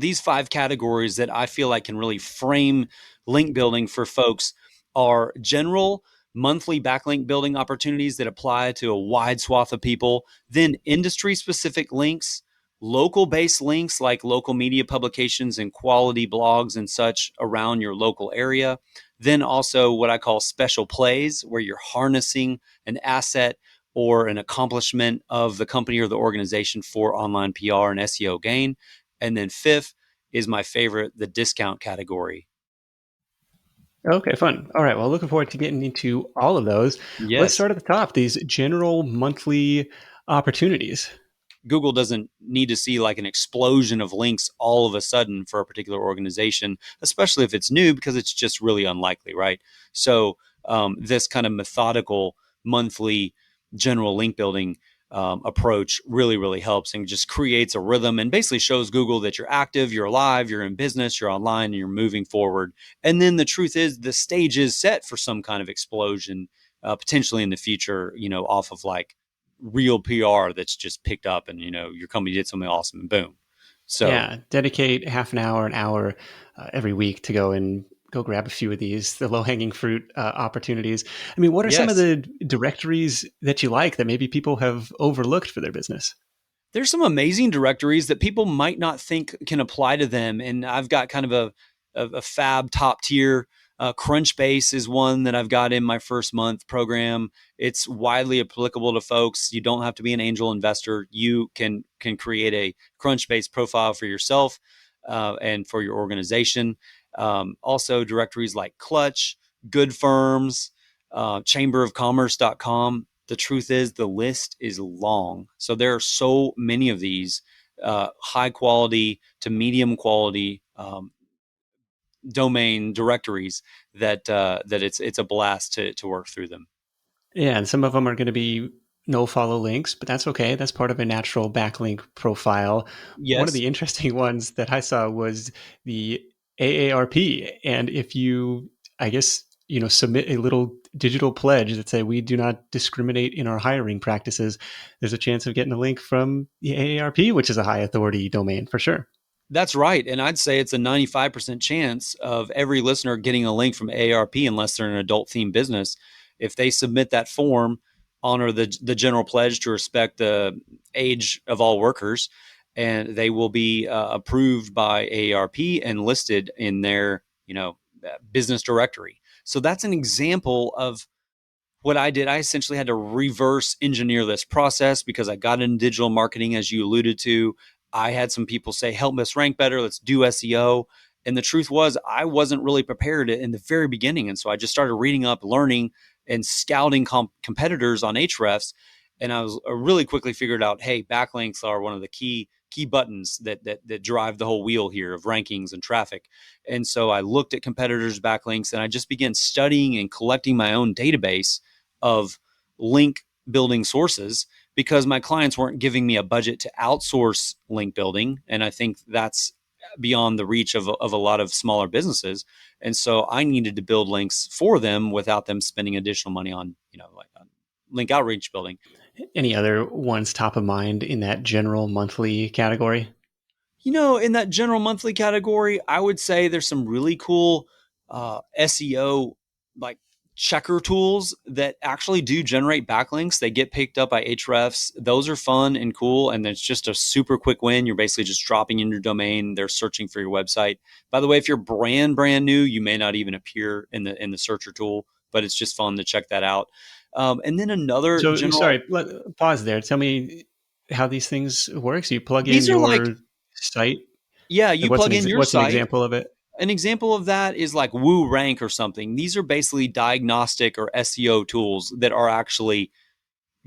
These 5 categories that I feel like can really frame link building for folks are general monthly backlink building opportunities that apply to a wide swath of people, then industry specific links, local based links like local media publications and quality blogs and such around your local area, then also what I call special plays, where you're harnessing an asset or an accomplishment of the company or the organization for online PR and SEO gain. And then fifth is my favorite, the discount category. Okay, fun. All right. Well, looking forward to getting into all of those. Let's Yes, start at the top. These general monthly opportunities. Google doesn't need to see like an explosion of links all of a sudden for a particular organization, especially if it's new, because it's just really unlikely, right? So this kind of methodical monthly general link building approach really, really helps and just creates a rhythm and basically shows Google that you're active, you're alive, you're in business, you're online, and you're moving forward. And then the truth is the stage is set for some kind of explosion, potentially in the future, off of like real PR that's just picked up and, your company did something awesome and boom. So Yeah, dedicate half an hour every week to go grab a few of these, the low hanging fruit opportunities. I mean, what are some of yes, the directories that you like that maybe people have overlooked for their business? there's some amazing directories that people might not think can apply to them. And I've got kind of a fab top tier. Crunchbase is one that I've got in my first month program. It's widely applicable to folks. You don't have to be an angel investor. You can create a Crunchbase profile for yourself and for your organization. Also, directories like Clutch, Good Firms, chamberofcommerce.com. The truth is the list is long. So there are so many of these high quality to medium quality domain directories that it's a blast to work through them. Yeah, and some of them are going to be no follow links, but that's okay. That's part of a natural backlink profile. One of Yes, the interesting ones that I saw was the AARP. And if you, I guess, submit a little digital pledge that say we do not discriminate in our hiring practices, there's a chance of getting a link from the AARP, which is a high authority domain for sure. that's right. And I'd say it's a 95% chance of every listener getting a link from AARP unless they're an adult themed business. If they submit that form, honor the general pledge to respect the age of all workers, and they will be approved by AARP and listed in their business directory. So that's an example of what I did. I essentially had to reverse engineer this process because I got into digital marketing, as you alluded to. I had some people say, help us rank better, let's do SEO. And the truth was, I wasn't really prepared in the very beginning. And so I just started reading up, learning, and scouting competitors on Ahrefs. And I really quickly figured out, hey, backlinks are one of the key buttons that drive the whole wheel here of rankings and traffic. And so I looked at competitors' backlinks and I just began studying and collecting my own database of link building sources because my clients weren't giving me a budget to outsource link building. And I think that's beyond the reach of a lot of smaller businesses. And so I needed to build links for them without them spending additional money on, like on link outreach building. Any other ones top of mind in that general monthly category? In that general monthly category, I would say there's some really cool SEO like checker tools that actually do generate backlinks. They get picked up by Ahrefs. Those are fun and cool. And it's just a super quick win. You're basically just dropping in your domain. They're searching for your website. By the way, if you're brand new, you may not even appear in the searcher tool, but it's just fun to check that out. And then another So general, sorry, pause there. Tell me how these things work. So you plug in these are like, your site. yeah, Like you plug in your what's an site. example of it? An example of that is like Woo Rank or something. These are basically diagnostic or SEO tools that are actually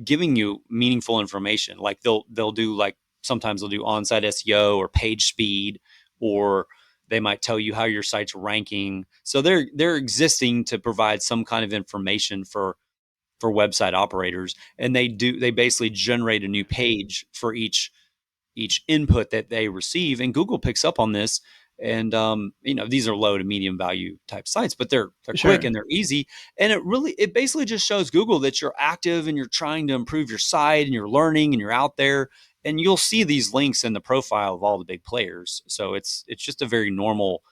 giving you meaningful information. Like they'll do like sometimes they'll do on-site SEO or page speed, or they might tell you how your site's ranking. So they're existing to provide some kind of information for website operators, and they basically generate a new page for each input that they receive, and Google picks up on this. And these are low to medium value type sites, but they're quick Sure. and they're easy. And it basically just shows Google that you're active and you're trying to improve your site and you're learning and you're out there. and you'll see these links in the profile of all the big players. So it's just a very normal,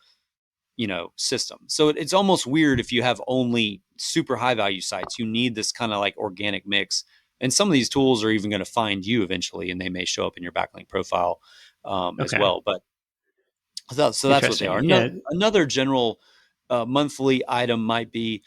system. So it's almost weird if you have only super high value sites. You need this kind of like organic mix. And some of these tools are even going to find you eventually, and they may show up in your backlink profile as Okay. well. But so that's what they are. Interesting. Yeah. Another general monthly item might be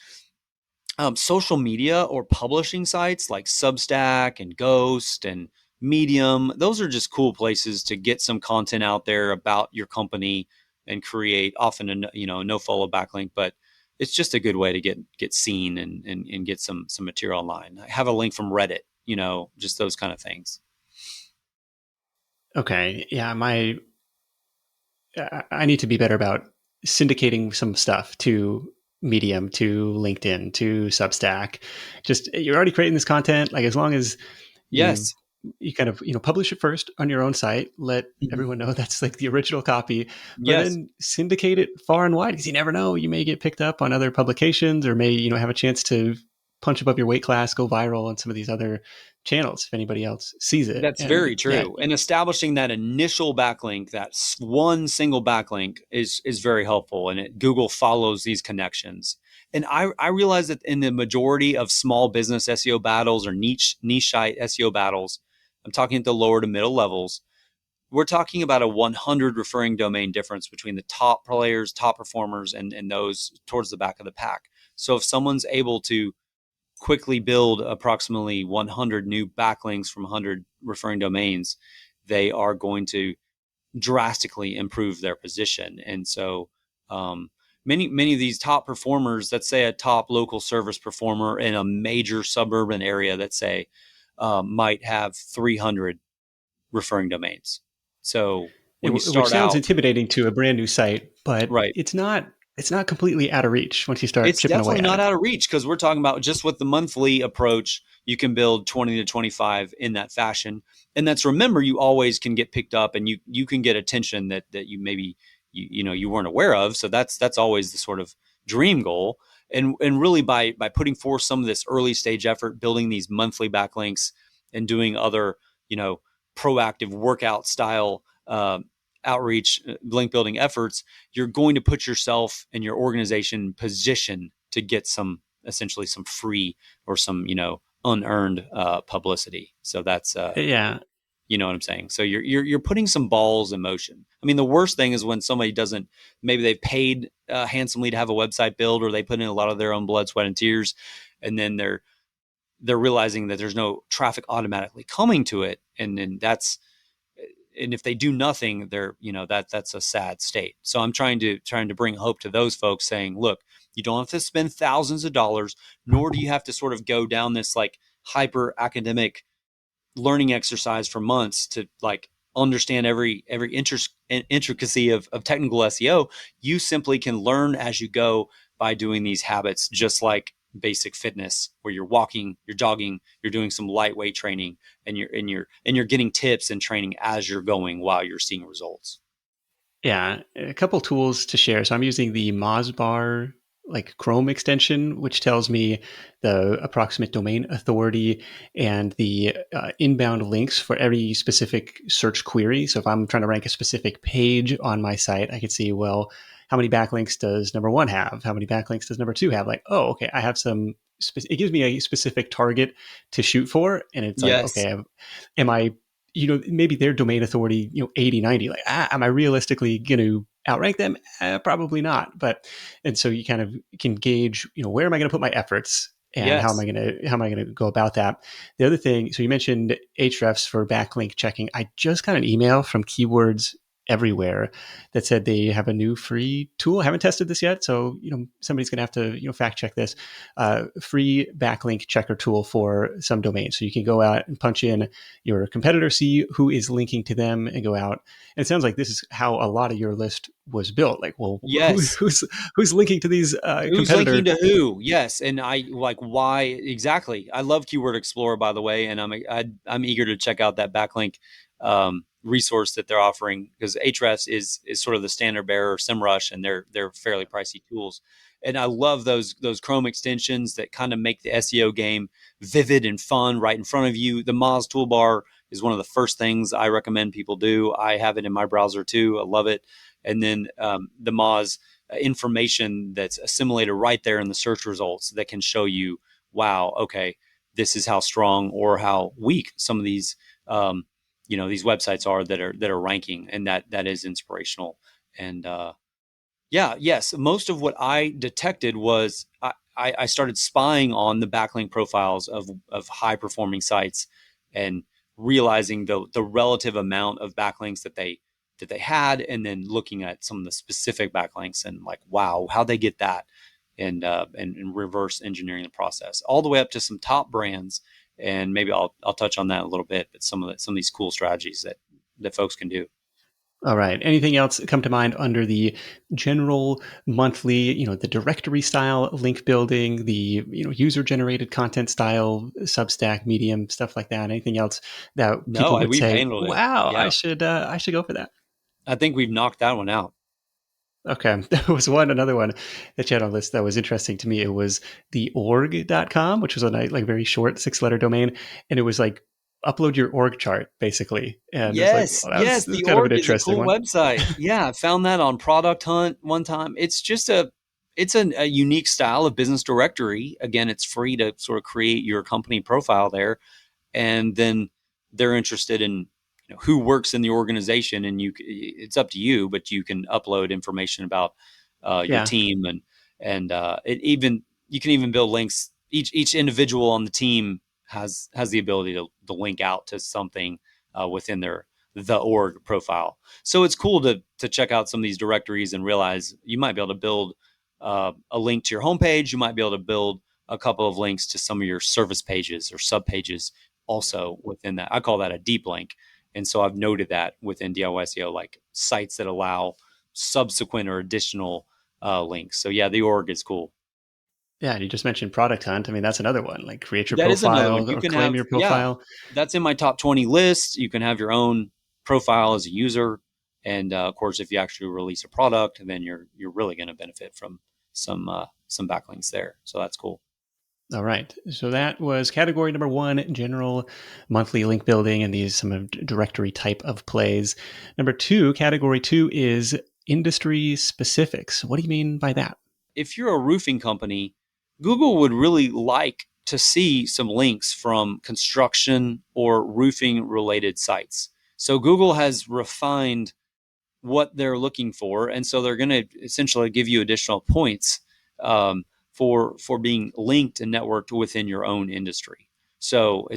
social media or publishing sites like Substack and Ghost and Medium. Those are just cool places to get some content out there about your company and create often a no follow backlink, but it's just a good way to get seen and get some material online. I have a link from Reddit, just those kind of things. Okay. Yeah. I need to be better about syndicating some stuff to Medium, to LinkedIn, to Substack. Just you're already creating this content. Like as long as you Yes. you kind of publish it first on your own site, let Mhm. everyone know that's like the original copy, but Yes. then syndicate it far and wide because you never know, you may get picked up on other publications or may have a chance to punch above your weight class, go viral on some of these other channels if anybody else sees it. That's And very yeah, true. And establishing that initial backlink, that one single backlink, is very helpful. And Google follows these connections. And I realize that in the majority of small business SEO battles or niche site SEO battles, I'm talking at the lower to middle levels. We're talking about a 100 referring domain difference between the top players, top performers, and those towards the back of the pack. So if someone's able to quickly build approximately 100 new backlinks from 100 referring domains, they are going to drastically improve their position. And so, many of these top performers, let's say a top local service performer in a major suburban area, that say might have 300 referring domains. So when you which start sounds out, intimidating to a brand new site, but right, it's not completely out of reach once you start it's chipping away definitely at not it. out of reach, because we're talking about just with the monthly approach, you can build 20 to 25 in that fashion. And that's, remember, you always can get picked up, and you can get attention that you maybe you weren't aware of. So that's always the sort of dream goal. And really by putting forth some of this early stage effort, building these monthly backlinks and doing other, proactive workout style outreach link building efforts, you're going to put yourself and your organization in position to get some, essentially some free or some unearned publicity. So that's Yeah. you know what I'm saying. So you're putting some balls in motion. I mean, the worst thing is when somebody doesn't. Maybe they've paid handsomely to have a website build, or they put in a lot of their own blood, sweat, and tears, and then they're realizing that there's no traffic automatically coming to it, and then and if they do nothing, they're that's a sad state. So I'm trying to bring hope to those folks, saying, look, you don't have to spend thousands of dollars, nor do you have to sort of go down this like hyper academic learning exercise for months to like understand every intricacy of technical SEO. You simply can learn as you go by doing these habits, just like basic fitness, where you're walking, you're jogging, you're doing some lightweight training, and you're getting tips and training as you're going while you're seeing results. Yeah, a couple tools to share. So I'm using the Mozbar like Chrome extension, which tells me the approximate domain authority and the inbound links for every specific search query. So if I'm trying to rank a specific page on my site, I can see, well, how many backlinks does number one have? How many backlinks does number two have? Like, oh, okay, I have some. It gives me a specific target to shoot for, and it's like, Yes. okay, am I maybe their domain authority, 80, 90, like, am I realistically going to outrank them? Probably not. But, and so you kind of can gauge, where am I going to put my efforts and Yes. how am I going to go about that? The other thing, so you mentioned Hrefs for backlink checking. I just got an email from Keywords Everywhere that said they have a new free tool. I haven't tested this yet, so somebody's going to have to fact check this. Free backlink checker tool for some domains, so you can go out and punch in your competitor, see who is linking to them, and go out. And it sounds like this is how a lot of your list was built. Like, well, Yes. who's linking to these Who's linking competitor? to who? Yes, and I like why exactly. I love Keyword Explorer, by the way, and I'm eager to check out that backlink resource that they're offering, because Ahrefs is sort of the standard bearer, SEMrush, and they're fairly pricey tools. And I love those Chrome extensions that kind of make the SEO game vivid and fun right in front of you. The Moz toolbar is one of the first things I recommend people do. I have it in my browser too. I love it. And then the Moz information that's assimilated right there in the search results that can show you, wow, okay, this is how strong or how weak some of these these websites are that are ranking, and that is inspirational. And yeah, yes, most of what I detected was I started spying on the backlink profiles of high performing sites and realizing the relative amount of backlinks that they had, and then looking at some of the specific backlinks and like, wow, how they get that, and reverse engineering the process all the way up to some top brands. And maybe I'll touch on that a little bit, but some of these cool strategies that folks can do. All right. Anything else come to mind under the general monthly, the directory style link building, the, user generated content style, Substack, Medium, stuff like that? Anything else that No, people would we've say, handled it. wow, Yeah, I should go for that? I think we've knocked that one out. Okay. There was another one that you had on the list that was interesting to me. It was the org.com, which was a nice, like very short 6-letter domain. And it was like, upload your org chart basically. And it's like, Yes, well, yes, that's the kind of an org is a interesting cool one. website. Yeah, I found that on Product Hunt one time. It's a unique style of business directory. Again, it's free to sort of create your company profile there, and then they're interested in who works in the organization, and it's up to you, but you can upload information about your Yeah. team, and it even you can even build links. Each individual on the team has the ability to link out to something within the org profile. So it's cool to check out some of these directories and realize you might be able to build a link to your homepage. You might be able to build a couple of links to some of your service pages or sub pages also within that. I call that a deep link. And so I've noted that within DIY SEO, like sites that allow subsequent or additional links. So yeah, the org is cool. Yeah, and you just mentioned Product Hunt. I mean, that's another one. Like create your That is another one. profile You or can claim have, your yeah, profile. that's in my top 20 list. You can have your own profile as a user. And of course, if you actually release a product, then you're really going to benefit from some backlinks there. So that's cool. All right. So that was category number one, general monthly link building and these some of directory type of plays. Number two, category two is industry specifics. What do you mean by that? If you're a roofing company, Google would really like to see some links from construction or roofing related sites. So Google has refined what they're looking for, and so they're going to essentially give you additional points for being linked and networked within your own industry. So Okay.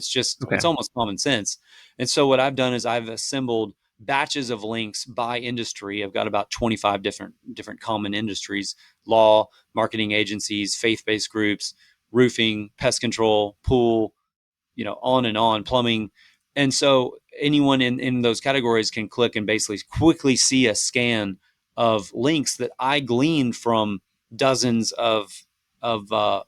it's almost common sense. And so what I've done is I've assembled batches of links by industry. I've got about 25 different common industries: law, marketing agencies, faith-based groups, roofing, pest control, pool, on and on, plumbing. And so anyone in those categories can click and basically quickly see a scan of links that I gleaned from dozens of from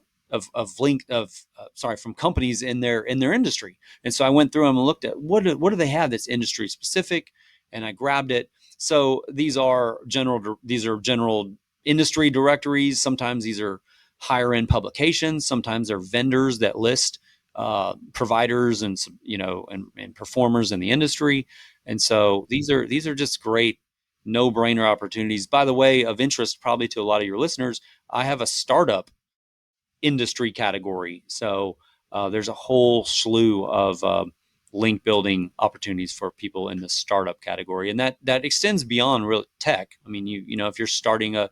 companies in their industry. And so I went through them and looked at what do they have that's industry specific, and I grabbed it. So these are general industry directories. Sometimes these are higher end publications. Sometimes they're vendors that list providers and performers in the industry. And so these are just great no brainer opportunities. By the way, of interest probably to a lot of your listeners, I have a startup industry category. So there's a whole slew of link building opportunities for people in the startup category, and that extends beyond real tech. I mean, if you're starting a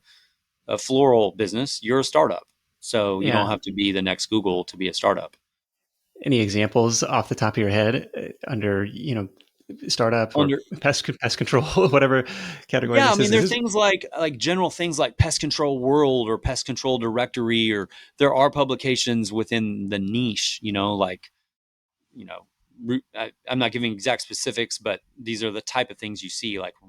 floral business, you're a startup. So you don't Yeah. have to be the next Google to be a startup. Any examples off the top of your head under, startup or Under pest control, whatever category Yeah, I this mean, is? there Is are this things like general things like Pest Control World or Pest Control Directory, or there are publications within the niche, like, you know, I'm not giving exact specifics, but these are the type of things you see, like a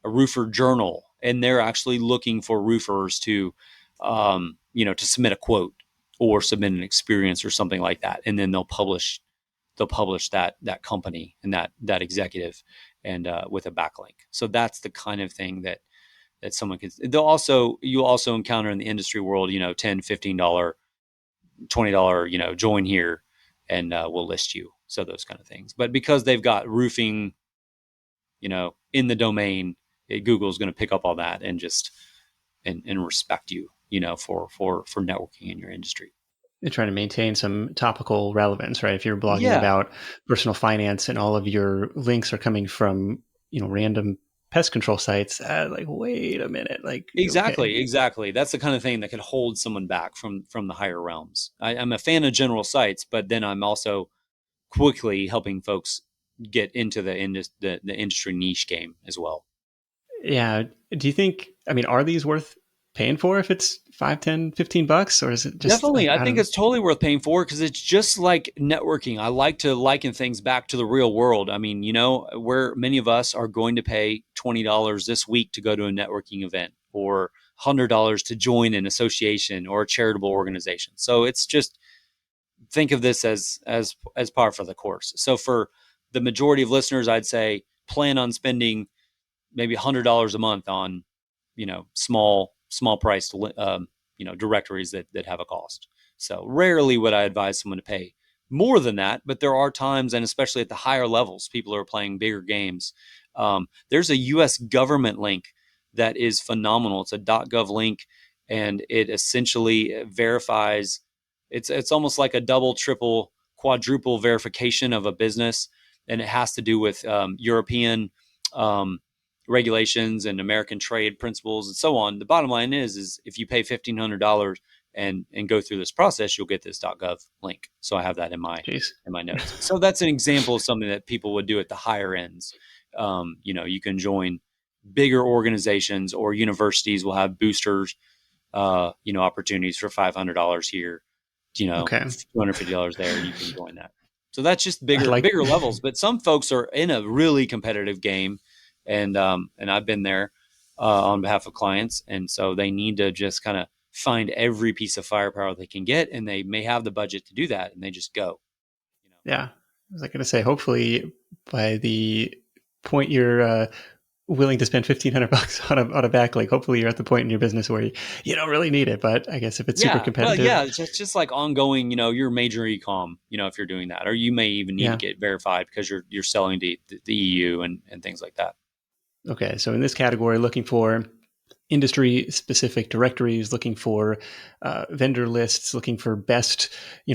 roofer journal, and they're actually looking for roofers to submit a quote or submit an experience or something like that, and then they'll publish that company and that executive, and with a backlink. So that's the kind of thing that someone can. You'll also encounter in the industry world, $10, $15, $20, join here, and we'll list you. So those kind of things. But because they've got roofing, in the domain, Google's going to pick up all that and just and respect you, for networking in your industry. You're trying to maintain some topical relevance, right? If you're blogging Yeah, about personal finance and all of your links are coming from, random pest control sites, like, wait a minute, like, okay. exactly. That's the kind of thing that could hold someone back from the higher realms. I'm a fan of general sites, but then I'm also quickly helping folks get into the industry niche game as well. Yeah. Do you think, I mean, are these worth paying for if it's 5, 10, $15, or is it just Definitely. like, I I think don't know? it's totally worth paying for because it's just like networking. I like to liken things back to the real world. I mean, where many of us are going to pay $20 this week to go to a networking event or $100 to join an association or a charitable organization. So it's just think of this as par for the course. So for the majority of listeners, I'd say plan on spending maybe $100 a month on small priced directories that have a cost. So rarely would I advise someone to pay more than that, but there are times, and especially at the higher levels, people are playing bigger games. There's a U.S. government link that is phenomenal. It's a .gov link, and it essentially verifies. It's almost like a double, triple, quadruple verification of a business, and it has to do with European um, regulations and American trade principles and so on. The bottom line is if you pay $1,500 and go through this process, you'll get this .gov link. So I have that in my Jeez. notes. So that's an example of something that people would do at the higher ends. You can join bigger organizations, or universities will have boosters, opportunities for $500 here, Okay. $250 there. You can join that. So that's just I bigger like, bigger levels. But some folks are in a really competitive game, and I've been there on behalf of clients, and so they need to just kind of find every piece of firepower they can get, and they may have the budget to do that, and they just go. You know. yeah. I was like going to say, hopefully by the point you're willing to spend $1,500 on a backlink, hopefully you're at the point in your business where you don't really need it. But I guess if it's super Yeah, well, competitive, yeah, it's just like ongoing. Your major ecom. If you're doing that, or you may even need to yeah. get verified because you're selling to the EU and things like that. Okay. So in this category, looking for industry specific directories, looking for vendor lists, looking for best,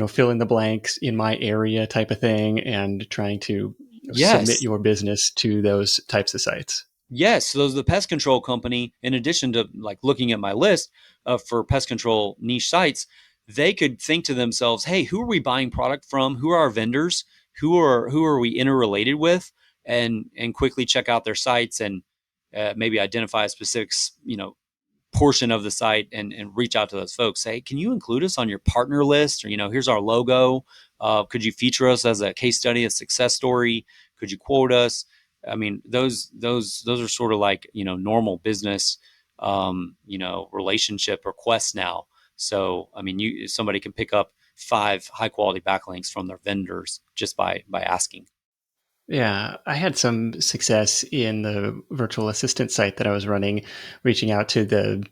fill in the blanks in my area type of thing, and trying to submit Yes, your business to those types of sites. Yes, so the pest control company, in addition to like looking at my list for pest control niche sites, they could think to themselves, "Hey, who are we buying product from? Who are our vendors? Who are we interrelated with?" And quickly check out their sites and maybe identify a specific portion of the site and reach out to those folks. Say, can you include us on your partner list? Or, here's our logo. Could you feature us as a case study, a success story? Could you quote us? I mean, those are sort of like, normal business, relationship requests now. So, I mean, somebody can pick up 5 high quality backlinks from their vendors just by asking. Yeah, I had some success in the virtual assistant site that I was running, reaching out to the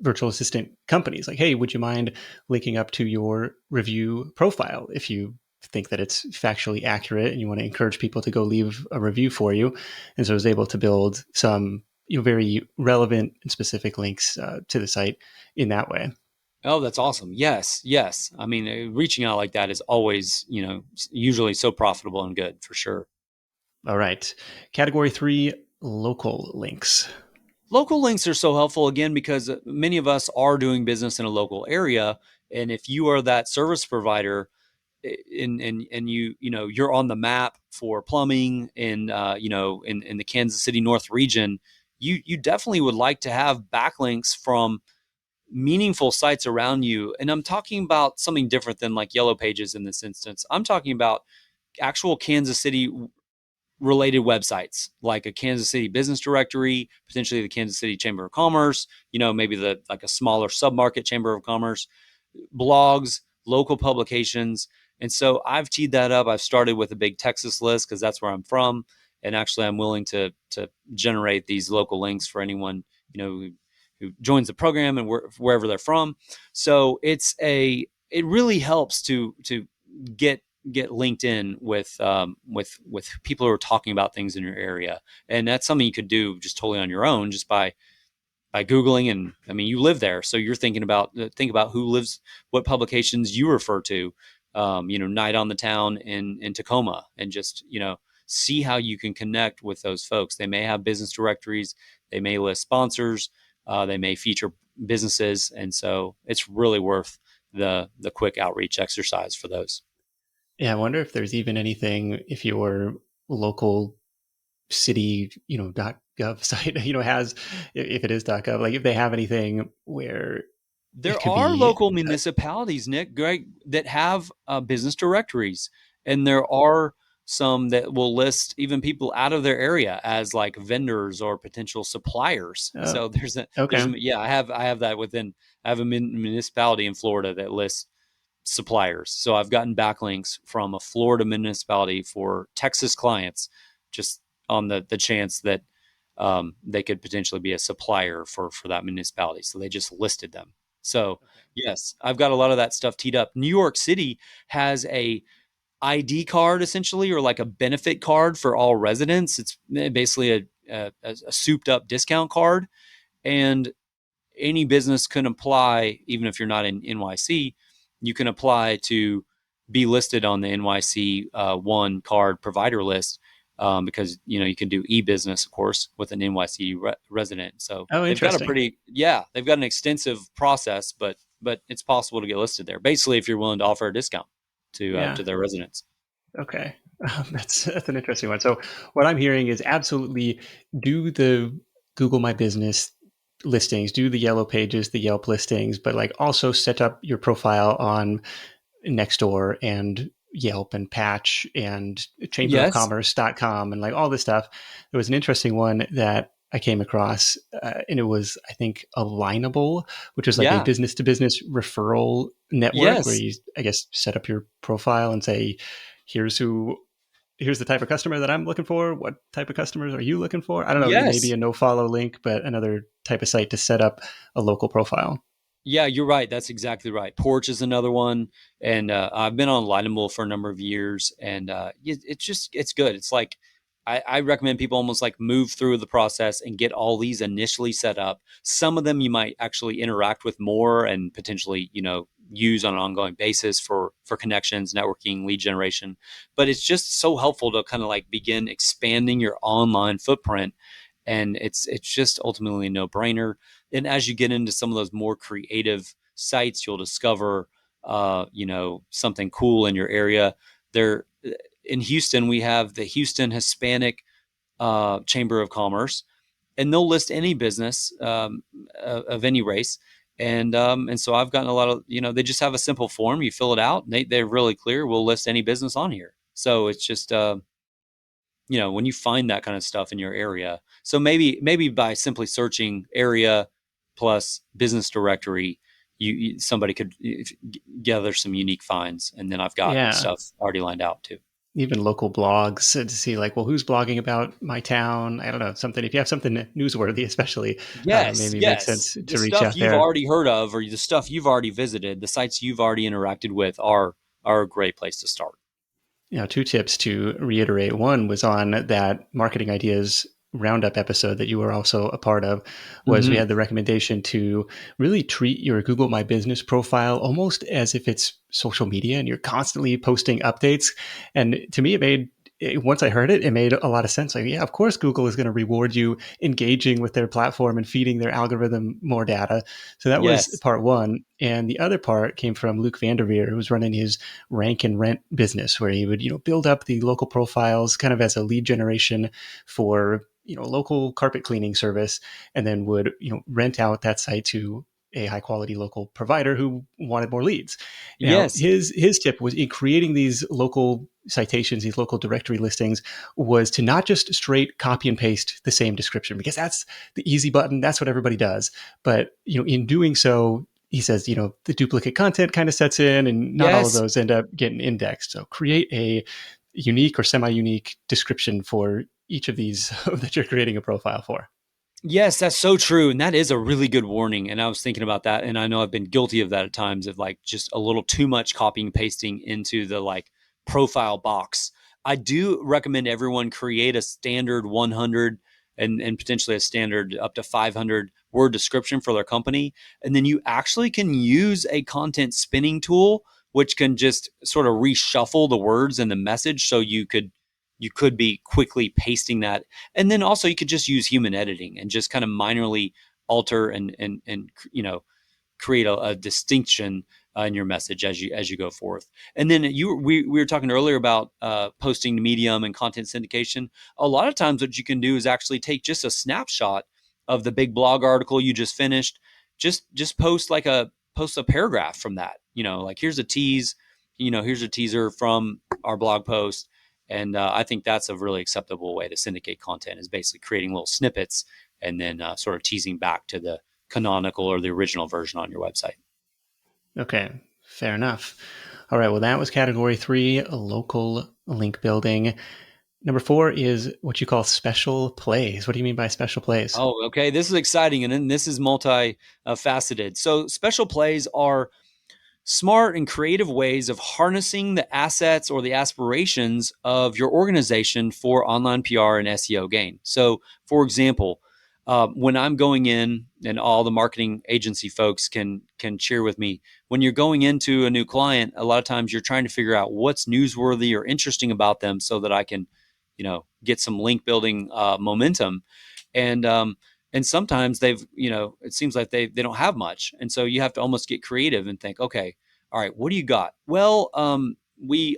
virtual assistant companies like, hey, would you mind linking up to your review profile if you think that it's factually accurate and you want to encourage people to go leave a review for you? And so I was able to build some very relevant and specific links to the site in that way. Oh, that's awesome. Yes, yes. I mean, reaching out like that is always, usually so profitable and good for sure. All right. Category 3, local links. Local links are so helpful again because many of us are doing business in a local area, and if you are that service provider, and you're on the map for plumbing in in the Kansas City North region, you definitely would like to have backlinks from meaningful sites around you. And I'm talking about something different than like Yellow Pages in this instance. I'm talking about actual Kansas City related websites like a Kansas City business directory, potentially the Kansas City Chamber of Commerce, maybe the like a smaller submarket Chamber of Commerce, blogs, local publications. And so I've teed that up. I've started with a big Texas list because that's where I'm from. And actually I'm willing to generate these local links for anyone, who joins the program and wherever they're from. So it really helps to get get linked in with people who are talking about things in your area, and that's something you could do just totally on your own, just by Googling. And I mean, you live there, so you're thinking about think about who lives, what publications you refer to, Night on the Town in Tacoma, and just see how you can connect with those folks. They may have business directories, they may list sponsors, they may feature businesses, and so it's really worth the quick outreach exercise for those. Yeah, I wonder if there's even anything if your local city, .gov site, has, if it is .gov, like if they have anything where it There could are be. local municipalities, Nick, Greg, that have business directories, and there are some that will list even people out of their area as like vendors or potential suppliers. Oh, So okay. yeah, I have that within. I have a municipality in Florida that lists suppliers. So I've gotten backlinks from a Florida municipality for Texas clients, just on the chance that they could potentially be a supplier for that municipality. So they just listed them. So yes, I've got a lot of that stuff teed up. New York City has a ID card essentially, or like a benefit card for all residents. It's basically a souped up discount card, and any business can apply, even if you're not in NYC. You can apply to be listed on the NYC one card provider list, because you can do e-business, of course, with an NYC resident. So Oh, they've got a interesting. pretty they've got an extensive process, but it's possible to get listed there. Basically, if you're willing to offer a discount Yeah. to their residents. Okay. That's an interesting one. So what I'm hearing is absolutely do the Google My Business listings, do the yellow pages, the Yelp listings, but like also set up your profile on Nextdoor and Yelp and Patch and Yes. chamberofcommerce.com and like all this stuff. There was an interesting one that I came across, and it was, I think, Alignable, which is like a Yeah. business to business referral network where Yes. you, I guess, set up your profile and say, here's who here's the type of customer that I'm looking for. What type of customers are you looking for? I don't know. It may be Yes. a no follow link, but another type of site to set up a local profile. Yeah, you're right. That's exactly right. Porch is another one, and I've been on Alignable for a number of years, and it's good. It's like I recommend people almost like move through the process and get all these initially set up. Some of them you might actually interact with more and potentially use on an ongoing basis for connections, networking, lead generation. But it's just so helpful to kind of like begin expanding your online footprint, and it's just ultimately a no brainer. And as you get into some of those more creative sites, you'll discover something cool in your area. There in Houston, we have the Houston Hispanic Chamber of Commerce, and they'll list any business of any race. And so I've gotten a lot of, they just have a simple form. You fill it out. And they're really clear. We'll list any business on here. So it's just when you find that kind of stuff in your area. So maybe by simply searching area plus business directory, somebody could gather some unique finds, and then I've got Yeah. stuff already lined out too. Even local blogs to see like, well, who's blogging about my town? I don't know, something. If you have something newsworthy, especially, Yes, maybe it makes yes. sense The to reach stuff out you've there. already heard of, or the stuff you've already visited, the sites you've already interacted with are a great place to start. Two tips to reiterate. One was on that marketing ideas roundup episode that you were also a part of, was we Mm-hmm. had the recommendation to really treat your Google My Business profile almost as if it's social media and you're constantly posting updates. And to me, once I heard it, it made a lot of sense. Like, yeah, of course, Google is going to reward you engaging with their platform and feeding their algorithm more data. So that was Yes. part one. And the other part came from Luke Vanderveer, who was running his rank and rent business, where he would, build up the local profiles kind of as a lead generation for, local carpet cleaning service, and then would, rent out that site to a high quality local provider who wanted more leads. Now, Yes. his tip was in creating these local citations, these local directory listings, was to not just straight copy and paste the same description, because that's the easy button. That's what everybody does. But, in doing so, he says, the duplicate content kind of sets in and not all of Yes. those end up getting indexed. So create a unique or semi-unique description for each of these that you're creating a profile for. Yes, that's so true. And that is a really good warning. And I was thinking about that. And I know I've been guilty of that at times, of like just a little too much copying and pasting into the like profile box. I do recommend everyone create a standard 100 and potentially a standard up to 500 word description for their company. And then you actually can use a content spinning tool, which can just sort of reshuffle the words and the message. So you could be quickly pasting that. And then also you could just use human editing and just kind of minorly alter and create a distinction in your message as you go forth. And then we were talking earlier about posting to Medium and content syndication. A lot of times, what you can do is actually take just a snapshot of the big blog article you just finished. Just post a paragraph from that. Like here's a tease. Here's a teaser from our blog post. And I think that's a really acceptable way to syndicate content, is basically creating little snippets and then sort of teasing back to the canonical or the original version on your website. Okay, fair enough. All right, well, that was category 3, local link building. Number 4 is what you call special plays. What do you mean by special plays? Oh, okay. This is exciting. And then this is multi-faceted. So special plays are smart and creative ways of harnessing the assets or the aspirations of your organization for online PR and SEO gain. So, for example, when I'm going in, and all the marketing agency folks can cheer with me, when you're going into a new client, a lot of times you're trying to figure out what's newsworthy or interesting about them, so that I can, get some link building momentum. And sometimes it seems like they don't have much, and so you have to almost get creative and think, okay, all right, what do you got? Well,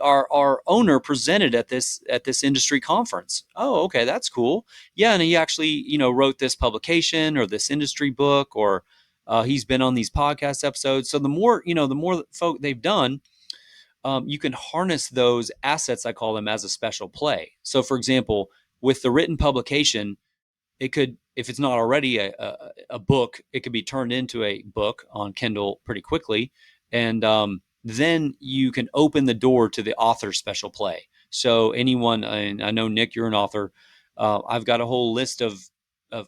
our owner presented at this industry conference. Oh, okay, that's cool. Yeah, and he actually wrote this publication or this industry book, or he's been on these podcast episodes. So the more folk they've done, you can harness those assets, I call them, as a special play. So, for example, with the written publication, it could, if it's not already a book, it could be turned into a book on Kindle pretty quickly. And then you can open the door to the author special play. So anyone, and I know, Nick, you're an author. I've got a whole list of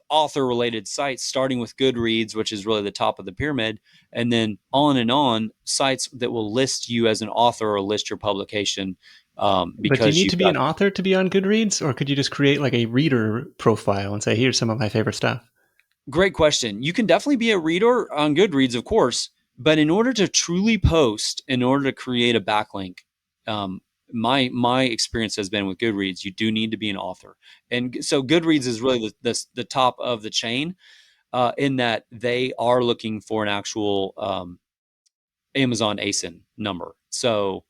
author related sites, starting with Goodreads, which is really the top of the pyramid, and then on sites that will list you as an author or list your publication. But do you Because need you've to be got an author to be on Goodreads, or could you just create like a reader profile and say, here's some of my favorite stuff? Great question. You can definitely be a reader on Goodreads, of course, but in order to truly post, in order to create a backlink, um, my experience has been with Goodreads, you do need to be an author. And so Goodreads is really the top of the chain, in that they are looking for an actual Amazon ASIN number. So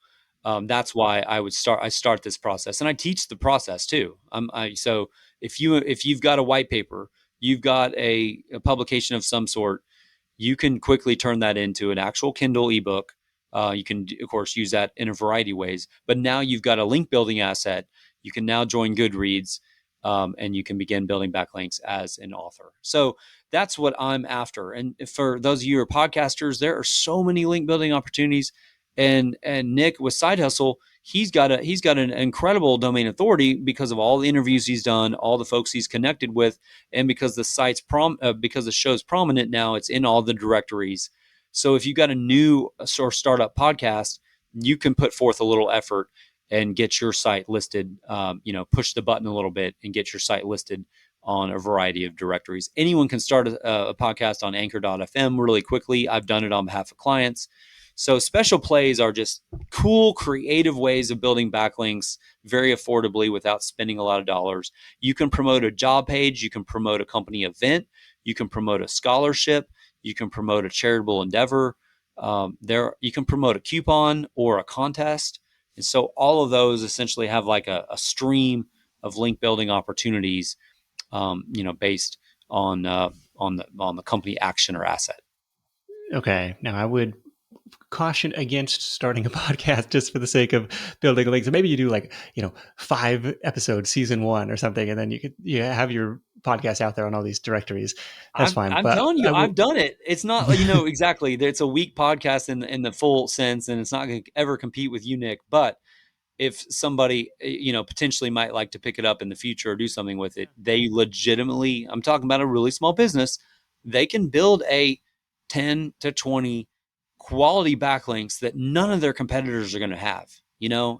that's why I start this process, and I teach the process too. So if you've got a white paper, you've got a publication of some sort, you can quickly turn that into an actual Kindle ebook. You can, of course, use that in a variety of ways. But now you've got a link building asset. You can now join Goodreads, and you can begin building backlinks as an author. So that's what I'm after. And for those of you who are podcasters, there are so many link building opportunities. And Nick with Side Hustle, he's got an incredible domain authority because of all the interviews he's done, all the folks he's connected with, and because because the show's prominent now, it's in all the directories. So if you've got a new or startup podcast, you can put forth a little effort and get your site listed. Push the button a little bit and get your site listed on a variety of directories. Anyone can start a podcast on Anchor.fm really quickly. I've done it on behalf of clients. So special plays are just cool, creative ways of building backlinks very affordably without spending a lot of dollars. You can promote a job page. You can promote a company event. You can promote a scholarship. You can promote a charitable endeavor. You can promote a coupon or a contest. And so all of those essentially have like a stream of link building opportunities, based on the company action or asset. Okay, now I would caution against starting a podcast just for the sake of building links. So maybe you do like 5 episodes, season 1 or something, and then you have your podcast out there on all these directories. That's fine. I'm But telling you, I I've would. done it. It's not, exactly. It's a weak podcast in the full sense, and it's not going to ever compete with you, Nick. But if somebody, potentially might like to pick it up in the future or do something with it, they legitimately, I'm talking about a really small business, they can build a 10 to 20 quality backlinks that none of their competitors are going to have.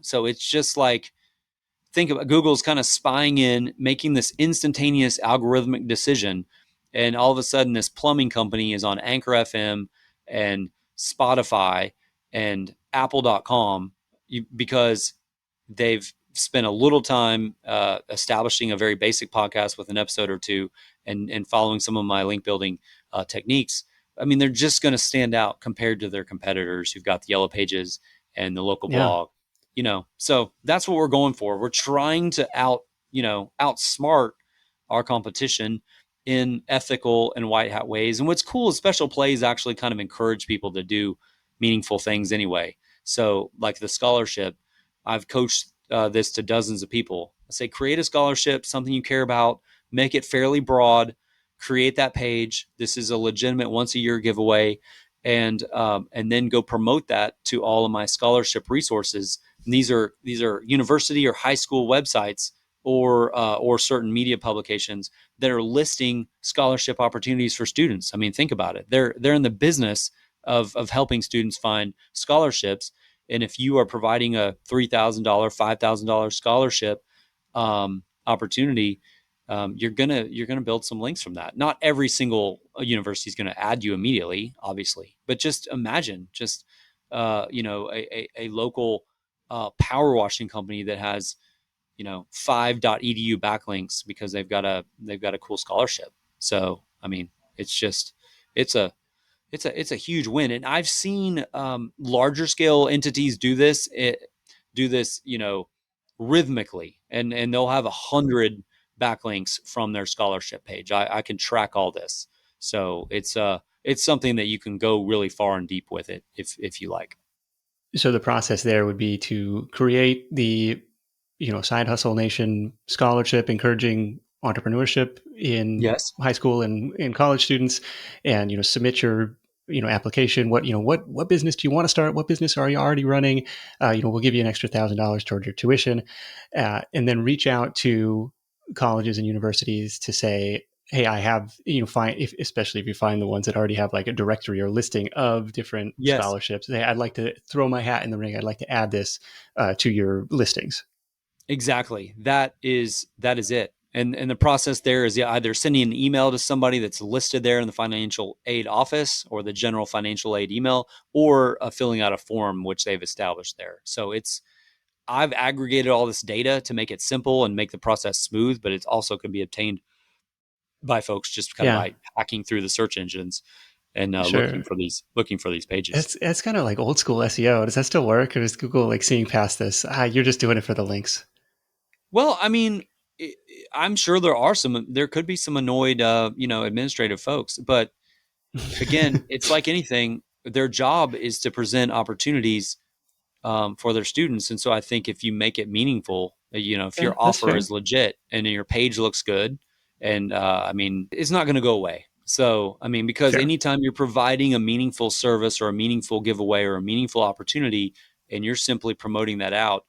So it's just like, think about Google's kind of spying in, making this instantaneous algorithmic decision. And all of a sudden, this plumbing company is on Anchor FM and Spotify and Apple.com because they've spent a little time establishing a very basic podcast with an episode or two and following some of my link building techniques. I mean, they're just going to stand out compared to their competitors who've got the yellow pages and the local Yeah. blog. So that's what we're going for. We're trying to outsmart our competition in ethical and white hat ways. And what's cool is special plays actually kind of encourage people to do meaningful things anyway. So like the scholarship, I've coached this to dozens of people. I say, create a scholarship, something you care about, make it fairly broad, create that page. This is a legitimate once a year giveaway, and then go promote that to all of my scholarship resources. And these are university or high school websites or certain media publications that are listing scholarship opportunities for students. I mean, think about it. They're in the business of helping students find scholarships. And if you are providing a $3,000, $5,000 scholarship opportunity, you're gonna build some links from that. Not every single university is going to add you immediately, obviously, but just imagine a local power washing company that has 5.edu backlinks because they've got a cool scholarship. So I mean, it's just it's a it's a huge win. And I've seen larger scale entities do this, rhythmically, and they'll have 100 backlinks from their scholarship page. I can track all this, so it's something that you can go really far and deep with it if you like. So the process there would be to create the, Side Hustle Nation scholarship, encouraging entrepreneurship in Yes. high school and in college students, and submit your application. What business do you want to start? What business are you already running? We'll give you an extra $1,000 toward your tuition, and then reach out to colleges and universities to say, hey, I have, especially if you find the ones that already have like a directory or listing of different Yes. scholarships. Hey, I'd like to throw my hat in the ring. I'd like to add this to your listings. Exactly. That is it. And the process there is either sending an email to somebody that's listed there in the financial aid office or the general financial aid email, or filling out a form which they've established there. So I've aggregated all this data to make it simple and make the process smooth, but it also can be obtained by folks just kind of Yeah, by hacking through the search engines and sure. looking for these pages. It's kind of like old school SEO. Does that still work, or is Google like seeing past this? You're just doing it for the links. Well, I mean, I'm sure there could be some annoyed, administrative folks, but again, it's like anything. Their job is to present opportunities for their students, and so I think if you make it meaningful, if Yeah, your that's offer fair. is legit and your page looks good, and I mean, it's not going to go away. So, I mean, because Fair. anytime you're providing a meaningful service or a meaningful giveaway or a meaningful opportunity, and you're simply promoting that out,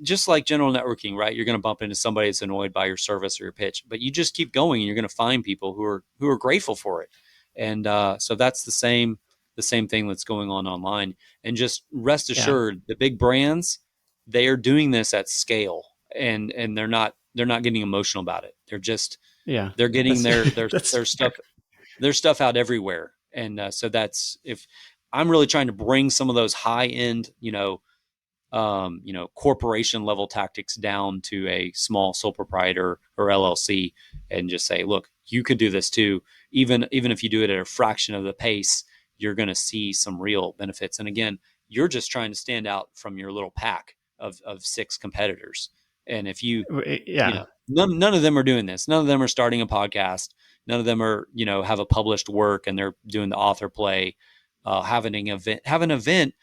just like general networking, right? You're going to bump into somebody that's annoyed by your service or your pitch, but you just keep going, and you're going to find people who are grateful for it. And so that's the same thing that's going on online. And just rest Yeah, assured, the big brands, they are doing this at scale, and they're not getting emotional about it. yeah. They're getting That's their that's their fair. stuff out everywhere. And so that's if I'm really trying to bring some of those high end, corporation level tactics down to a small sole proprietor or LLC, and just say, look, you could do this too. Even if you do it at a fraction of the pace, you're going to see some real benefits. And again, you're just trying to stand out from your little pack of six competitors. And if Yeah, none of them are doing this. None of them are starting a podcast. None of them are, have a published work and they're doing the author play, have an event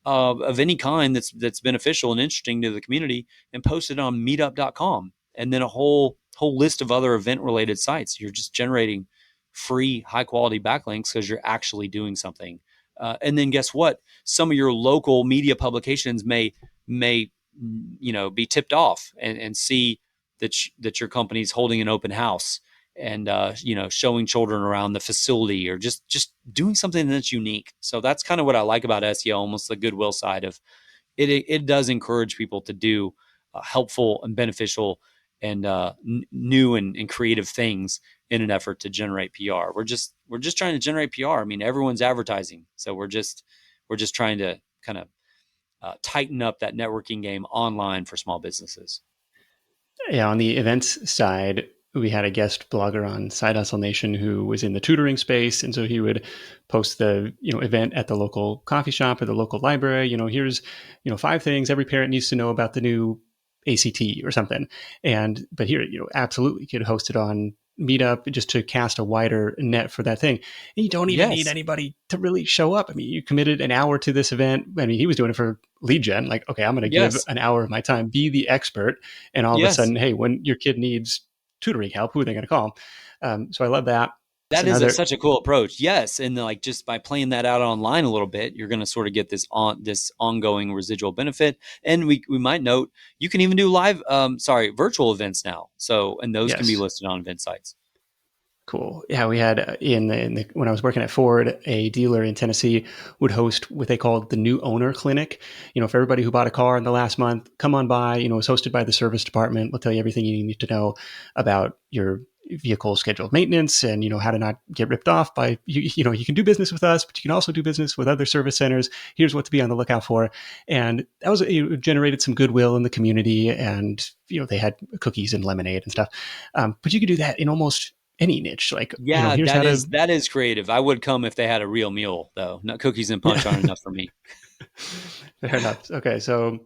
of any kind that's beneficial and interesting to the community, and post it on meetup.com, and then a whole list of other event related sites. You're just generating free high quality backlinks because you're actually doing something. And then guess what? Some of your local media publications may be tipped off and see that your company's holding an open house and showing children around the facility, or just doing something that's unique. So that's kind of what I like about SEO, almost the goodwill side of it does encourage people to do helpful and beneficial and new and creative things in an effort to generate PR. We're just trying to generate PR. I mean, everyone's advertising, so we're just trying to kind of tighten up that networking game online for small businesses. Yeah, on the events side, we had a guest blogger on Side Hustle Nation who was in the tutoring space, and so he would post the event at the local coffee shop or the local library. Here's 5 things every parent needs to know about the new ACT or something. And but here, absolutely could host it on Meetup just to cast a wider net for that thing. And you don't even need Yes, anybody to really show up. I mean, you committed an hour to this event. I mean, he was doing it for lead gen. Like, okay, I'm going to give yes, an hour of my time, be the expert, and all of a yes. sudden, hey, when your kid needs tutoring help, who are they going to call? So I love that. It's That is another, such a cool approach. Yes, and like just by playing that out online a little bit, you're going to sort of get this ongoing residual benefit. And we might note you can even do live, virtual events now. So and those can be yes. listed on event sites. Cool. Yeah, we had when I was working at Ford, a dealer in Tennessee would host what they called the new owner clinic. For everybody who bought a car in the last month, come on by. It was hosted by the service department. We'll tell you everything you need to know about your vehicle scheduled maintenance and how to not get ripped off by you can do business with us, but you can also do business with other service centers. Here's what to be on the lookout for. And that was it generated some goodwill in the community, and they had cookies and lemonade and stuff. But you could do that in almost any niche. Like, Yeah, here's how that to. is that is creative. I would come if they had a real meal, though. Not cookies and Yeah, punch aren't enough for me. fair enough. Okay, so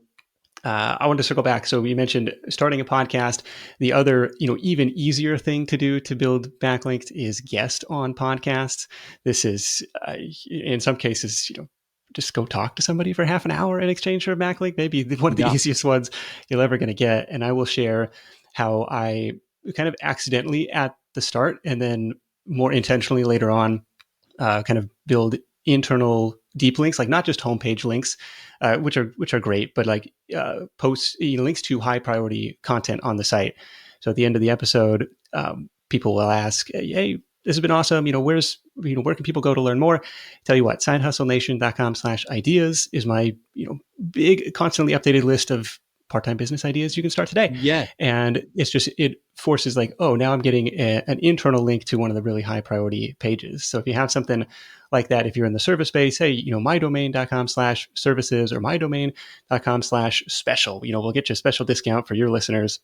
I wanted to circle back. So you mentioned starting a podcast. The other, even easier thing to do to build backlinks is guest on podcasts. This is, in some cases, just go talk to somebody for half an hour in exchange for a backlink. Maybe one of the Yeah. easiest ones you're ever going to get. And I will share how I kind of accidentally at the start and then more intentionally later on kind of build internal deep links, like not just homepage links, which are great, but like posts links to high priority content on the site. So at the end of the episode, people will ask, "Hey, this has been awesome. Where can people go to learn more?" Tell you what, sidehustlenation.com/ideas is my big, constantly updated list of part-time business ideas you can start today. Yeah. And it forces like, oh, now I'm getting an internal link to one of the really high priority pages. So if you have something like that, if you're in the service space, hey, mydomain.com/services or mydomain.com/special, we'll get you a special discount for your listeners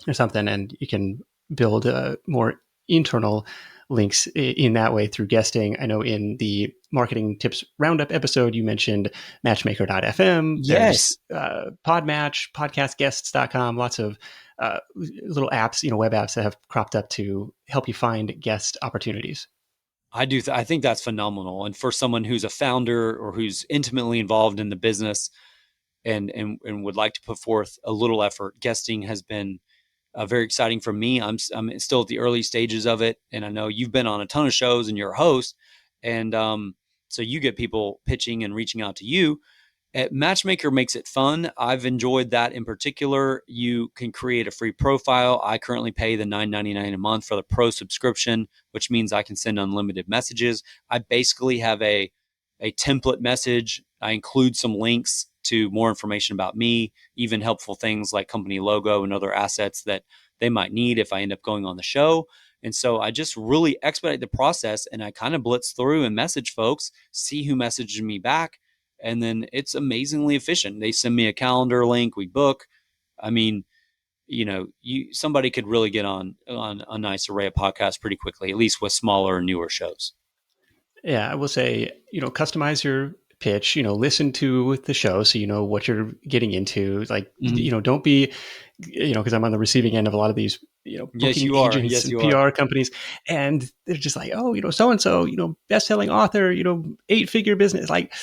or something. And you can build more internal links in that way through guesting. I know in the marketing tips roundup episode, you mentioned matchmaker.fm. There's Yes. Podmatch, podcastguests.com, lots of little apps, web apps that have cropped up to help you find guest opportunities. I do. I think that's phenomenal. And for someone who's a founder or who's intimately involved in the business and would like to put forth a little effort, guesting has been very exciting for me. I'm still at the early stages of it, and I know you've been on a ton of shows and you're a host, and so you get people pitching and reaching out to you. Matchmaker makes it fun. I've enjoyed that in particular. You can create a free profile. I currently pay the $9.99 a month for the pro subscription, which means I can send unlimited messages. I basically have a template message. I include some links to more information about me, even helpful things like company logo and other assets that they might need if I end up going on the show. And so I just really expedite the process and I kind of blitz through and message folks, see who messages me back. And then it's amazingly efficient. They send me a calendar link, we book. I mean, somebody could really get on a nice array of podcasts pretty quickly, at least with smaller and newer shows. Yeah, I will say, customize your pitch, listen to the show so you know what you're getting into. Like, Mm-hmm. don't be, because I'm on the receiving end of a lot of these, Yes, booking you are. agents Yes, and you are. PR companies, and they're just like, oh, so and so, best-selling author, 8-figure business. Like,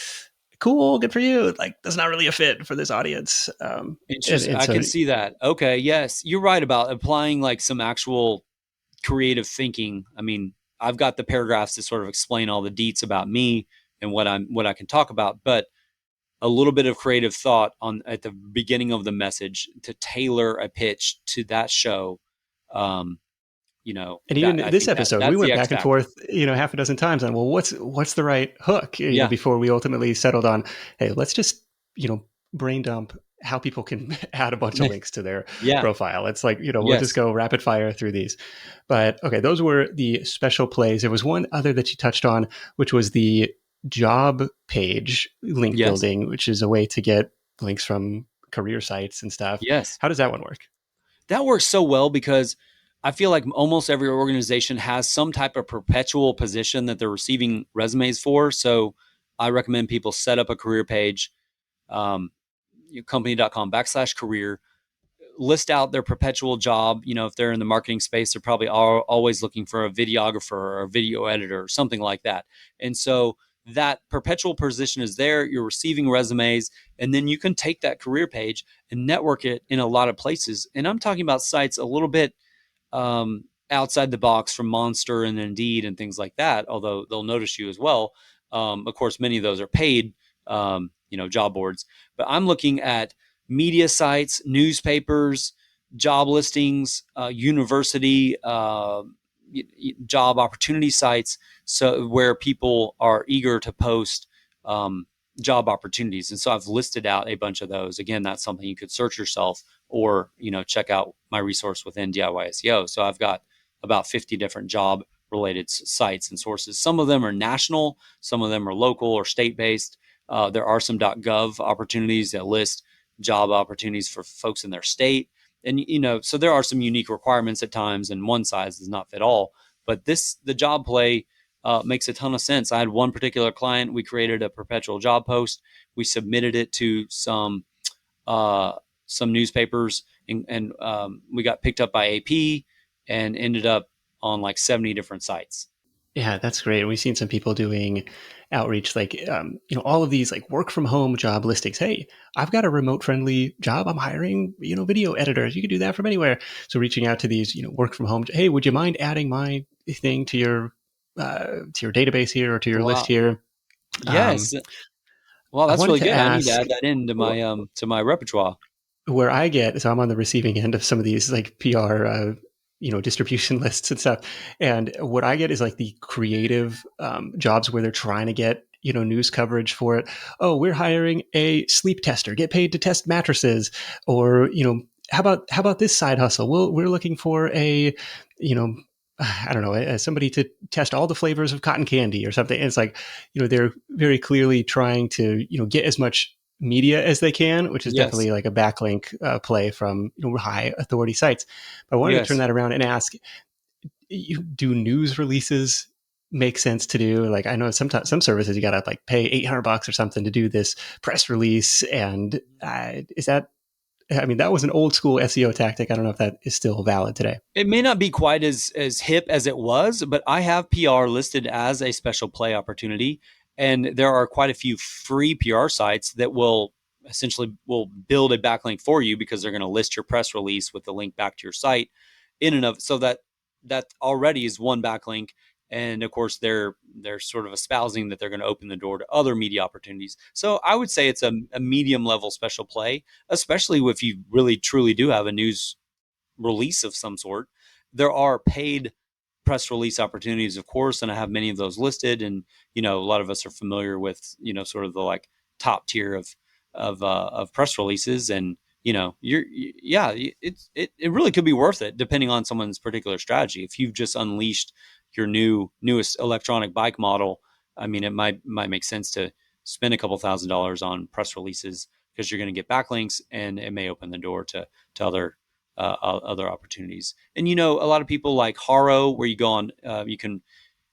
cool, good for you. Like, that's not really a fit for this audience. And, Interesting. and I so can see that. Okay. Yes, you're right about applying like some actual creative thinking. I mean, I've got the paragraphs to sort of explain all the deets about me and what I can talk about, but a little bit of creative thought on at the beginning of the message to tailor a pitch to that show. Um, And that even I this think episode, we that's the went X back and factor. forth, half a dozen times on, well, what's the right hook, Yeah. before we ultimately settled on, hey, let's just, brain dump how people can add a bunch of links to their Yeah. profile. It's like, we'll just Yes. go rapid fire through these. But okay, those were the special plays. There was one other that you touched on, which was the job page link Yes. building, which is a way to get links from career sites and stuff. Yes. How does that one work? That works so well because I feel like almost every organization has some type of perpetual position that they're receiving resumes for. So I recommend people set up a career page, um, company.com/career, list out their perpetual job. If they're in the marketing space, they're probably always looking for a videographer or a video editor or something like that. And so that perpetual position is there. You're receiving resumes, and then you can take that career page and network it in a lot of places. And I'm talking about sites a little bit outside the box from Monster and Indeed and things like that, although they'll notice you as well. Of course, many of those are paid, job boards. But I'm looking at media sites, newspapers, job listings, university, job opportunity sites, so where people are eager to post um, job opportunities. And so I've listed out a bunch of those. Again, that's something you could search yourself or check out my resource within DIY SEO. So I've got about 50 different job related sites and sources. Some of them are national, some of them are local or state based. There are some .gov opportunities that list job opportunities for folks in their state. And so there are some unique requirements at times, and one size does not fit all. But the job play makes a ton of sense. I had one particular client. We created a perpetual job post. We submitted it to uh, some newspapers, and we got picked up by AP and ended up on like 70 different sites. Yeah, that's great. We've seen some people doing outreach, like all of these like work from home job listings. Hey, I've got a remote friendly job. I'm hiring video editors. You can do that from anywhere. So reaching out to these work from home. Hey, would you mind adding my thing to your database here or to your list Wow. here? Yes. Well, I that's wanted really to good. I need to ask add that into my repertoire. where I get, so I'm on the receiving end of some of these like PR, distribution lists and stuff. And what I get is like the creative jobs where they're trying to get, news coverage for it. Oh, we're hiring a sleep tester, get paid to test mattresses. Or, how about this side hustle? We're looking for a, you know, I don't know, somebody to test all the flavors of cotton candy or something. And it's like, they're very clearly trying to, get as much media as they can, which is Yes. definitely like a backlink play from high authority sites. But I wanted to turn Yes. that around and ask: do news releases make sense to do? Like I know sometimes some services you got to like pay $800 or something to do this press release, and is that? I mean, that was an old school SEO tactic. I don't know if that is still valid today. It may not be quite as hip as it was, but I have PR listed as a special play opportunity, and there are quite a few free PR sites that will build a backlink for you because they're going to list your press release with the link back to your site in and of so that already is one backlink. And of course, they're sort of espousing that they're going to open the door to other media opportunities. So I would say it's a medium level special play, especially if you really truly do have a news release of some sort. There are paid press release opportunities, of course, and I have many of those listed. And a lot of us are familiar with sort of the like top tier of press releases, and it really could be worth it depending on someone's particular strategy. If you've just unleashed your newest electronic bike model, I mean, it might make sense to spend a couple $1,000s on press releases because you're going to get backlinks, and it may open the door to other opportunities. And a lot of people like Haro, where you go on, you can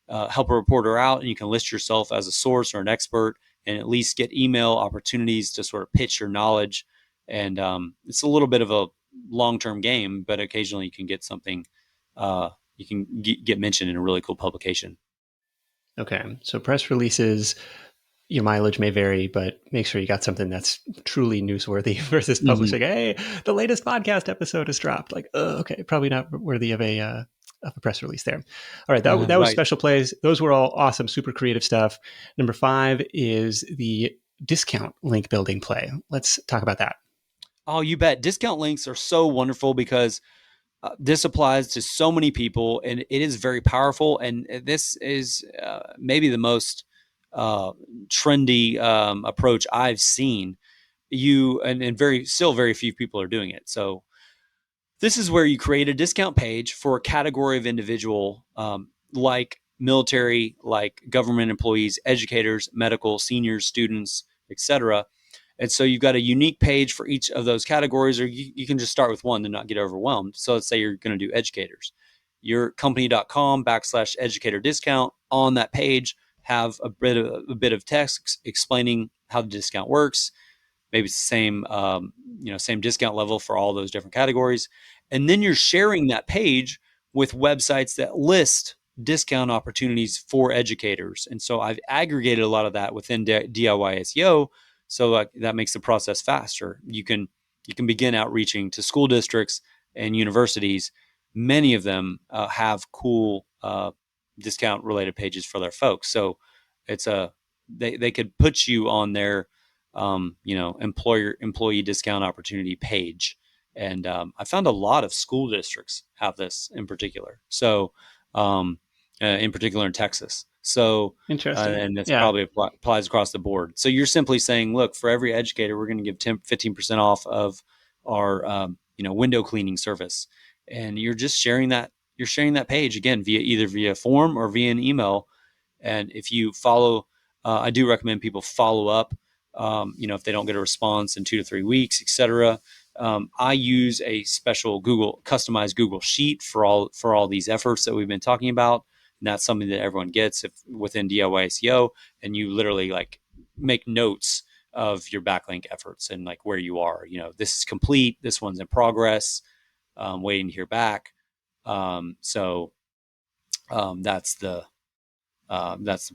help a reporter out, and you can list yourself as a source or an expert, and at least get email opportunities to sort of pitch your knowledge. And it's a little bit of a long-term game, but occasionally you can get something. You can get mentioned in a really cool publication. Okay, so press releases, your mileage may vary, but make sure you got something that's truly newsworthy versus Mm-hmm. publishing, hey, the latest podcast episode has dropped. Like, okay, probably not worthy of a press release there. All right, that was Right. special plays. Those were all awesome, super creative stuff. Number 5 is the discount link building play. Let's talk about that. Oh, you bet. Discount links are so wonderful because this applies to so many people, and it is very powerful. And this is maybe the most uh, trendy approach I've seen. and very few people are doing it. So this is where you create a discount page for a category of individual, like military, like government employees, educators, medical, seniors, students, etc. And so you've got a unique page for each of those categories, or you can just start with one to not get overwhelmed. So let's say you're going to do educators. Your company.com/educator discount. On that page, have a bit of text explaining how the discount works. Maybe it's the same, same discount level for all those different categories. And then you're sharing that page with websites that list discount opportunities for educators. And so I've aggregated a lot of that within DIY SEO. So that makes the process faster. You can begin outreaching to school districts and universities. Many of them have cool discount related pages for their folks. So it's they could put you on their employee discount opportunity page. And I found a lot of school districts have this in particular. So in particular in Texas. So Interesting. and this Yeah. probably applies across the board. So you're simply saying, look, for every educator, we're going to give 15% off of our window cleaning service, and you're just sharing that. You're sharing that page again via form or via an email. And if you follow, I do recommend people follow up. If they don't get a response in 2 to 3 weeks, etc. I use a special customized Google sheet for all these efforts that we've been talking about. And that's something that everyone gets within DIY SEO. And you literally like make notes of your backlink efforts and like where you are. This is complete. This one's in progress. Waiting to hear back. So that's the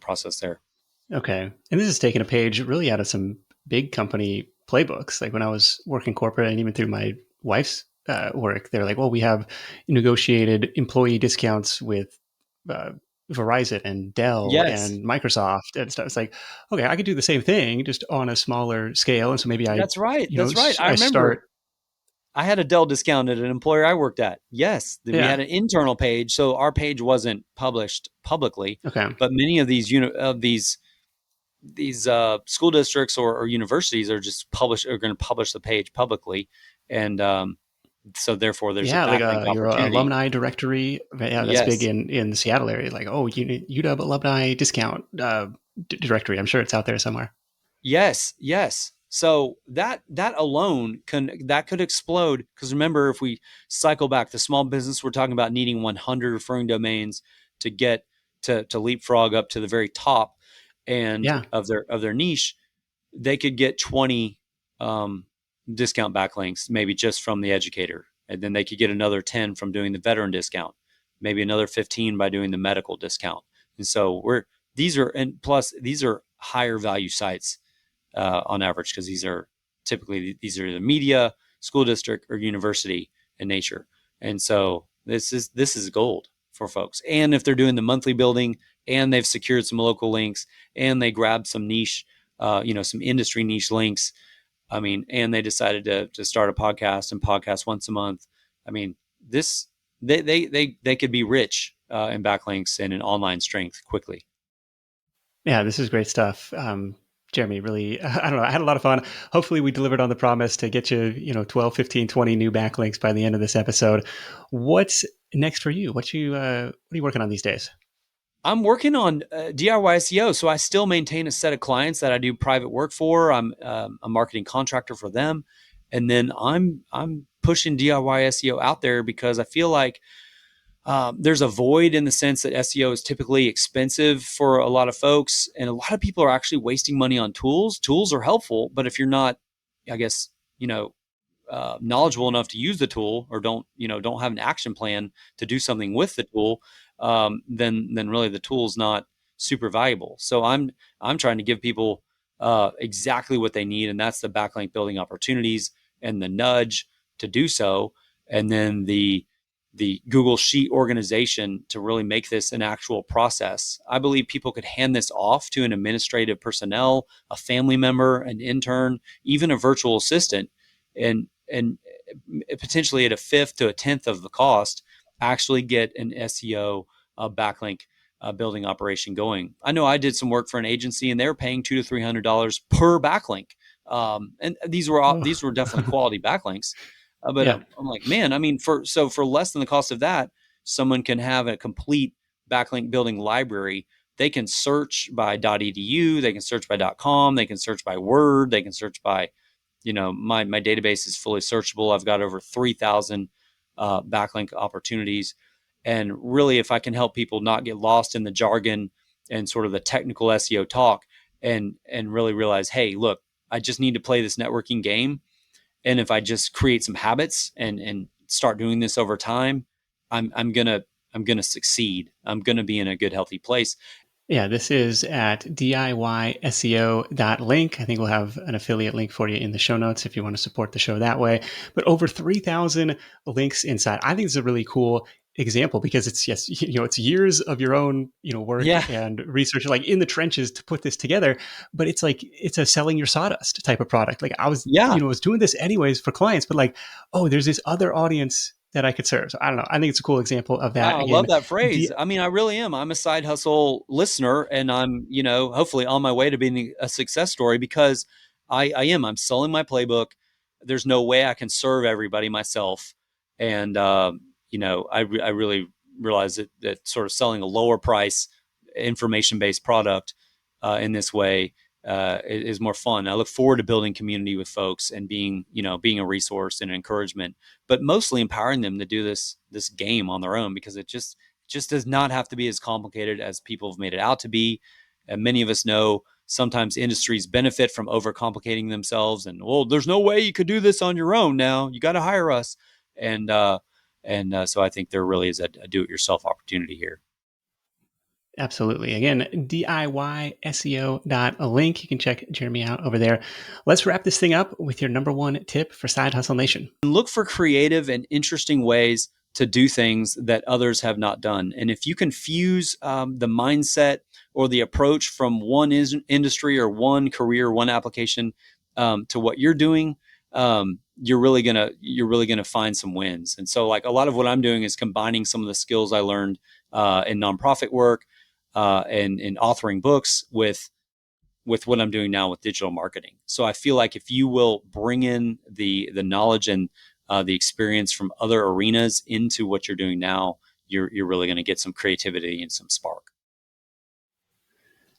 process there. Okay. And this is taking a page really out of some big company playbooks. Like when I was working corporate and even through my wife's work, they're like, well, we have negotiated employee discounts with uh, Verizon and Dell Yes, and Microsoft and stuff. It's like, okay, I could do the same thing just on a smaller scale. And so maybe that's right. you know, That's right. I I remember start, I had a Dell discount at an employer I worked at. Yes, we yeah. had an internal page, so our page wasn't published publicly, Okay. but many of these school districts or universities are going to publish the page publicly, and so therefore there's a Yeah, like backlink your opportunity. alumni directory. Yeah, that's big Yes, in the Seattle area. Like, oh, UW alumni discount directory. I'm sure it's out there somewhere. yes, yes. So that alone could explode, because remember, if we cycle back the small business, we're talking about needing 100 referring domains to get to leapfrog up to the very top and Yeah, of their niche. They could get 20 um, discount backlinks, maybe just from the educator, and then they could get another 10 from doing the veteran discount, maybe another 15 by doing the medical discount. And so these are higher value sites on average, because these are the media, school district, or university in nature. And so this is gold for folks. And if they're doing the monthly building and they've secured some local links and they grabbed some niche, some industry niche links, I mean, and they decided to start a podcast and podcast once a month. I mean, this they could be rich in backlinks and in online strength quickly. yeah, this is great stuff. Jeremy, really, I don't know. I had a lot of fun. Hopefully we delivered on the promise to get you, 12, 15, 20 new backlinks by the end of this episode. What's next for you? What are you working on these days? I'm working on DIY SEO, so I still maintain a set of clients that I do private work for. I'm a marketing contractor for them, and then I'm pushing DIY SEO out there because I feel like there's a void in the sense that SEO is typically expensive for a lot of folks, and a lot of people are actually wasting money on tools. Tools are helpful, but if you're not, I guess, knowledgeable enough to use the tool, or don't have an action plan to do something with the tool, then really the tool is not super valuable. So I'm trying to give people exactly what they need, and that's the backlink building opportunities and the nudge to do so, and then the Google Sheet organization to really make this an actual process. I believe people could hand this off to an administrative personnel, a family member, an intern, even a virtual assistant, and potentially at a fifth to a tenth of the cost, actually get an SEO backlink building operation going. I know I did some work for an agency, and they were paying $200 to $300 per backlink. And Oh, these were definitely quality backlinks. But yeah. I'm like, man, I mean, for less than the cost of that, someone can have a complete backlink building library. They can search by .edu, they can search by .com, they can search by Word, they can search by, my database is fully searchable. I've got over 3,000 backlink opportunities. And really, if I can help people not get lost in the jargon and sort of the technical SEO talk, and really realize, hey, look, I just need to play this networking game. And if I just create some habits and start doing this over time, I'm gonna succeed. I'm gonna be in a good, healthy place. Yeah, this is at diyseo.link. I think we'll have an affiliate link for you in the show notes if you want to support the show that way. But over 3,000 links inside. I think it's a really cool example because it's, yes, it's years of your own, work Yeah, and research, like in the trenches to put this together. But it's like, it's a selling your sawdust type of product. Like I was, yeah. was doing this anyways for clients, but like, oh, there's this other audience that I could serve. So I don't know. I think it's a cool example of that. Wow, I love Again, that phrase. I mean, I really am. I'm a side hustle listener, and I'm, hopefully on my way to being a success story because I am. I'm selling my playbook. There's no way I can serve everybody myself, and I really realize that sort of selling a lower price information based product in this way is more fun. I look forward to building community with folks and being a resource and an encouragement, but mostly empowering them to do this game on their own because it just does not have to be as complicated as people have made it out to be. And many of us know sometimes industries benefit from overcomplicating themselves and, well, there's no way you could do this on your own. Now you got to hire us. And so I think there really is a do-it-yourself opportunity here. Absolutely. Again, diyseo.link. You can check Jeremy out over there. Let's wrap this thing up with your number one tip for Side Hustle Nation. Look for creative and interesting ways to do things that others have not done. And if you can fuse the mindset or the approach from one industry or one career, one application to what you're doing, you're really gonna find some wins. And so, like a lot of what I'm doing is combining some of the skills I learned in nonprofit work and in authoring books with what I'm doing now with digital marketing. So I feel like if you will bring in the knowledge and the experience from other arenas into what you're doing now, you're really going to get some creativity and some spark.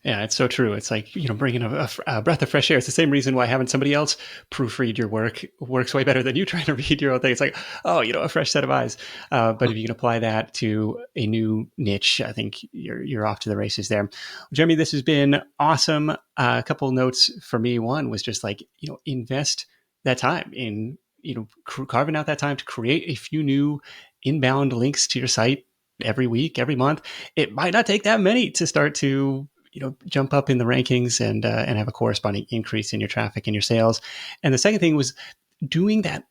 Yeah, it's so true. It's like, bringing a breath of fresh air. It's the same reason why having somebody else proofread your work works way better than you trying to read your own thing. It's like, oh, a fresh set of eyes. But if you can apply that to a new niche, I think you're off to the races there. Jeremy, this has been awesome. A couple notes for me. One was just like, invest that time in, carving out that time to create a few new inbound links to your site every week, every month. It might not take that many to start to jump up in the rankings and have a corresponding increase in your traffic and your sales. And the second thing was doing that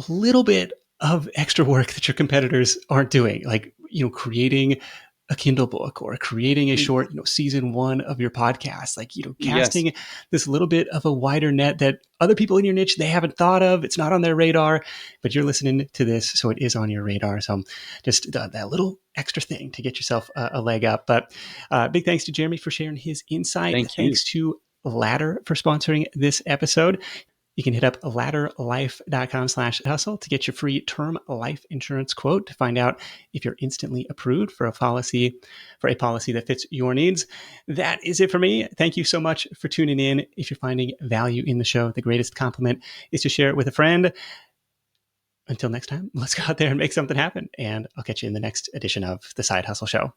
little bit of extra work that your competitors aren't doing, like creating a Kindle book or creating a short, season one of your podcast, like, Yes. casting this little bit of a wider net that other people in your niche, they haven't thought of. It's not on their radar, but you're listening to this, so it is on your radar. So just that little extra thing to get yourself a leg up. But big thanks to Jeremy for sharing his insight. Thank you. Thanks to Ladder for sponsoring this episode. You can hit up ladderlife.com/hustle to get your free term life insurance quote to find out if you're instantly approved for a policy that fits your needs. That is it for me. Thank you so much for tuning in. If you're finding value in the show, the greatest compliment is to share it with a friend. Until next time, let's go out there and make something happen. And I'll catch you in the next edition of The Side Hustle Show.